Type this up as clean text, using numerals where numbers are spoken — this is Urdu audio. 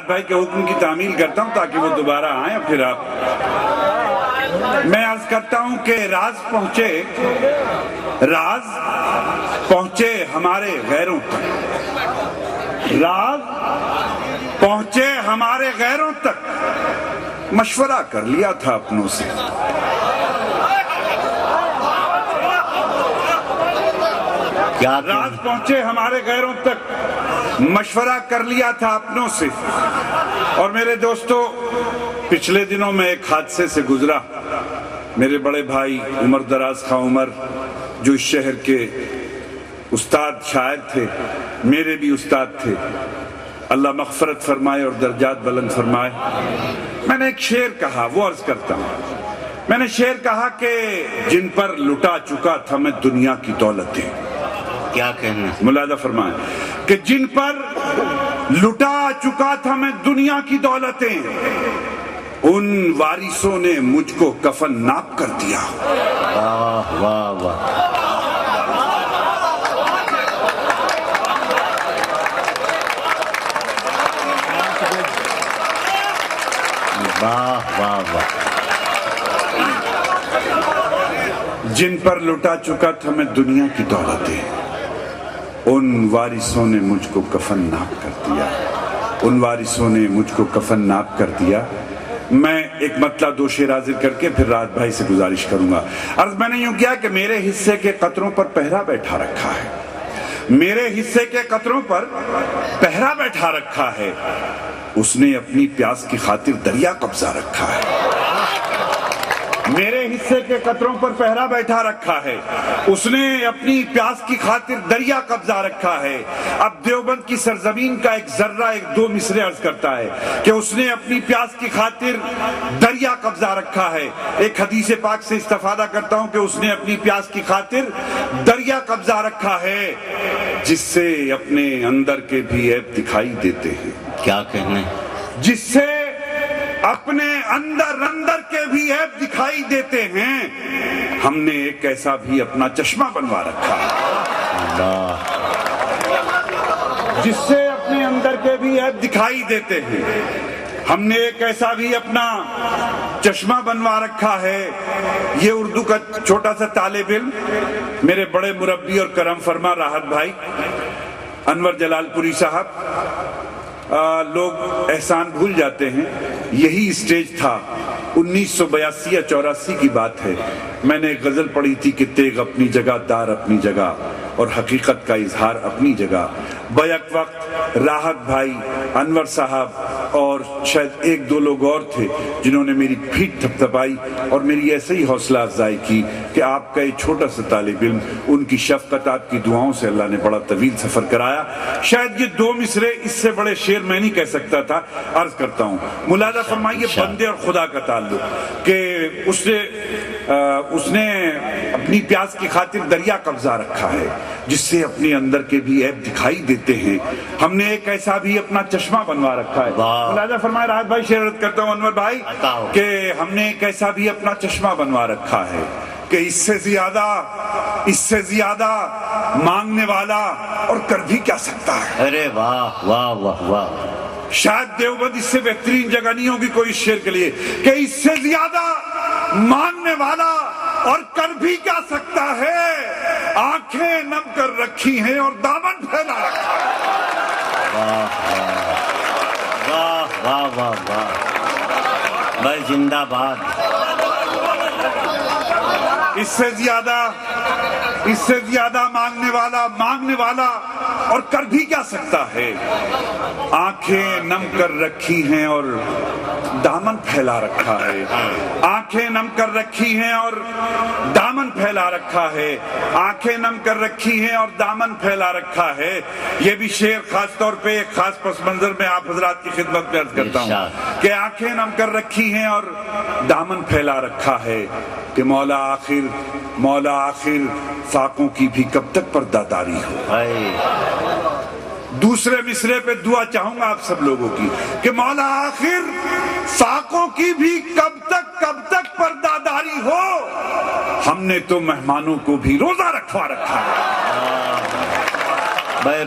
راحت بھائی کے حکم کی تعمیل کرتا ہوں تاکہ وہ دوبارہ آئیں اور پھر آپ میں عرض کرتا ہوں کہ راز پہنچے ہمارے غیروں تک، راز پہنچے ہمارے غیروں تک، مشورہ کر لیا تھا اپنوں سے، راز پہنچے ہمارے غیروں تک، مشورہ کر لیا تھا اپنوں سے۔ اور میرے دوستو، پچھلے دنوں میں ایک حادثے سے گزرا۔ میرے بڑے بھائی عمر دراز خاں عمر، جو اس شہر کے استاد شاعر تھے، میرے بھی استاد تھے، اللہ مغفرت فرمائے اور درجات بلند فرمائے، میں نے ایک شعر کہا، وہ عرض کرتا ہوں۔ میں نے شعر کہا کہ جن پر لٹا چکا تھا میں دنیا کی دولتیں، کیا کہنا، ملاحظہ فرمائیں کہ جن پر لٹا چکا تھا میں دنیا کی دولتیں، ان وارثوں نے مجھ کو کفن ناپ کر دیا۔ واہ واہ واہ، واہ واہ واہ، جن پر لٹا چکا تھا میں دنیا کی دولتیں، ان وارثوں نے مجھ کو کفن ناپ کر دیا، ان وارثوں نے مجھ کو کفن ناپ کر دیا۔ میں ایک مطلع دو شعر حاضر کر کے پھر راحت بھائی سے گزارش کروں گا۔ عرض میں نے یوں کیا کہ میرے حصے کے قطروں پر پہرا بیٹھا رکھا ہے، میرے حصے کے قطروں پر پہرا بیٹھا رکھا ہے، اس نے اپنی پیاس کی خاطر دریا قبضہ رکھا ہے، میرے حصے کے قطروں پر پہرا بیٹھا رکھا ہے، اس نے اپنی پیاس کی خاطر دریا قبضہ رکھا ہے۔ اب دیوبند کی سرزمین کا ایک ذرہ ایک دو مصرے عرض کرتا ہے کہ اس نے اپنی پیاس کی خاطر دریا قبضہ رکھا ہے۔ ایک حدیث پاک سے استفادہ کرتا ہوں کہ اس نے اپنی پیاس کی خاطر دریا قبضہ رکھا ہے، جس سے اپنے اندر کے بھی عیب دکھائی دیتے ہیں، کیا کہنا، جس سے اپنے اندر کے بھی عیب دکھائی دیتے ہیں۔ ہم نے ایک ایسا بھی اپنا چشمہ بنوا رکھا ہے جس سے اپنے اندر کے بھی عیب دکھائی دیتے ہیں، ہم نے ایک ایسا بھی اپنا چشمہ بنوا رکھا ہے۔ یہ اردو کا چھوٹا سا طالب علم، میرے بڑے مربی اور کرم فرما راحت بھائی انور جلال پوری صاحب، لوگ احسان بھول جاتے ہیں، یہی اسٹیج تھا 1982 یا 84 کی بات ہے، میں نے ایک غزل پڑھی تھی کہ تیغ اپنی جگہ، دار اپنی جگہ اور حقیقت کا اظہار اپنی جگہ۔ بیک وقت راحت بھائی، انور صاحب اور شاید ایک دو لوگ اور تھے جنہوں نے میری پیٹھ تھپ تھپائی اور میری ایسے ہی حوصلہ افزائی کی کہ آپ کا یہ چھوٹا سا طالب علم، ان کی شفقت، آپ کی دعاؤں سے اللہ نے بڑا طویل سفر کرایا۔ شاید یہ دو مصرے، اس سے بڑے شعر میں نہیں کہہ سکتا تھا، عرض کرتا ہوں۔ ملاحظہ فرمائیے بندے اور خدا کا تعلق کہ اس نے اپنی پیاس کی خاطر دریا قبضہ رکھا ہے، جس سے اپنے اندر کے بھی عیب دکھائی دیتے ہیں۔ ہم نے ایک ایسا بھی اپنا چشمہ بنوا رکھا ہے۔ ملاحظہ فرمائے راحت بھائی، شعر کرتا ہوں انور بھائی کہ ہم نے ایک ایسا بھی اپنا چشمہ بنوا رکھا ہے کہ اس سے زیادہ مانگنے والا اور کر بھی کیا سکتا ہے۔ ارے واہ واہ واہ واہ، شاید دیوبند اس سے بہترین جگہ نہیں ہوگی کوئی اس شعر کے لیے کہ اس سے زیادہ مانگنے والا اور کر بھی کیا سکتا ہے، آنکھیں نم کر رکھی ہیں اور دامن پھیلا رکھا ہے۔ واہ واہ واہ واہ واہ، بھائی زندہ باد۔ اس سے زیادہ مانگنے والا اور کر بھی کیا سکتا ہے، آنکھیں نم کر رکھی ہیں اور دامن پھیلا رکھا ہے، آنکھیں نم کر رکھی ہیں اور دامن پھیلا رکھا ہے، آنکھیں نم کر رکھی ہیں اور دامن پھیلا رکھا ہے۔ یہ بھی شعر خاص طور پہ ایک خاص پس منظر میں آپ حضرات کی خدمت میں عرض کرتا ہوں کہ آنکھیں نم کر رکھی ہیں اور دامن پھیلا رکھا ہے کہ مولا آخر فاقوں کی بھی کب تک پرداداری ہو۔ دوسرے مصرے پہ دعا چاہوں گا آپ سب لوگوں کی کہ مولا آخر فاقوں کی بھی کب تک پرداداری ہو، ہم نے تو مہمانوں کو بھی روزہ رکھوا رکھا ہے۔